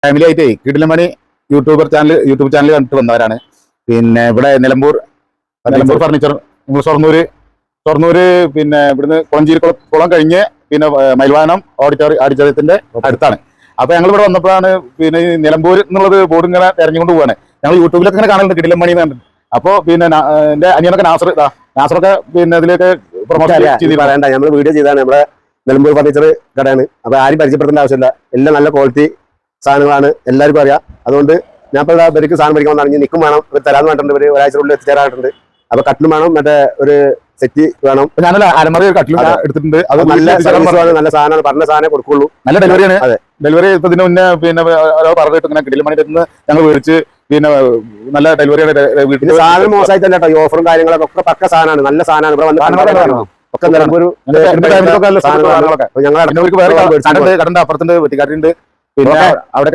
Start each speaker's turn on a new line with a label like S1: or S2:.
S1: Family ആയിട്ട് കിടിലമണി YouTube channel കണ്ടിട്ട് വന്നവരാണ്. പിന്നെ ഇവിടെ നിലമ്പൂർ ഫർണിച്ചർ, ഷൊർണൂര് പിന്നെ ഇവിടുന്ന് കൊളഞ്ചേരി കുളം കഴിഞ്ഞ് പിന്നെ മൈൽവാനം ഓഡിറ്റോറിയത്തിന്റെ അടുത്താണ്. അപ്പൊ ഞങ്ങൾ ഇവിടെ വന്നപ്പോഴാണ് പിന്നെ നിലമ്പൂർ എന്നുള്ളത് ബോർഡ് ഇങ്ങനെ തെരഞ്ഞുകൊണ്ട് പോവാണ്. ഞങ്ങൾ യൂട്യൂബിലൊക്കെ ഇങ്ങനെ കാണുന്നുണ്ട് കിടിലമണി എന്ന്. അപ്പൊ പിന്നെ എന്റെ അനിയനൊക്കെ നാസറൊക്കെ പിന്നെ ഇതിലേക്ക്
S2: പറയണ്ട, നമ്മൾ വീഡിയോ ചെയ്താണ്. നമ്മുടെ നിലമ്പൂർ ഫർണിച്ചർ കടയാണ്. അപ്പൊ ആരും പരിചയപ്പെടുത്തേണ്ട ആവശ്യമില്ല. എല്ലാം നല്ല ക്വാളിറ്റി സാധനങ്ങളാണ്, എല്ലാവർക്കും അറിയാം. അതുകൊണ്ട് ഞാൻ ഇപ്പോൾ ഇവർക്ക് സാധനം മേടിക്കാൻ വന്നാണെങ്കിൽ നിൽക്കും വേണം, ഇവർ തരാൻ വേണ്ടിട്ടുണ്ട്, ഒരു ഒരാഴ്ചക്കുള്ളിൽ എത്തിച്ചേരാറുണ്ട്. അപ്പൊ കട്ടിലും വേണം, മറ്റേ ഒരു സെറ്റ് വേണം.
S1: ഞാനല്ല അലമാര കട്ടിലും എടുത്തിട്ടുണ്ട്. അത്
S2: നല്ല സാധനമാണ്, പറഞ്ഞ സാധനം കൊടുക്കുള്ളൂ.
S1: നല്ല ഡെലിവറിയാണ്. ഡെലിവറി ഇതിന് മുന്നേ പിന്നെ പറഞ്ഞിട്ട് ഇങ്ങനെ കിടിലമണിയിൽ നിന്ന് ഞങ്ങൾ മേടിച്ച് പിന്നെ നല്ല ഡെലിവറിയാണ്.
S2: സാധനം മോശമായിട്ടല്ല കേട്ടോ, ഈ ഓഫറും കാര്യങ്ങളൊക്കെ ഒക്കെ പക്ക സാധനമാണ്, നല്ല സാധനമാണ്. ഇവിടെ വന്ന് ഒക്കെ നിലമ്പൂർ
S1: ഞങ്ങൾ കടന്റെ അപ്പുറത്തുണ്ട് വെട്ടിക്കാട്ടുണ്ട്. പിന്നെ അവിടെ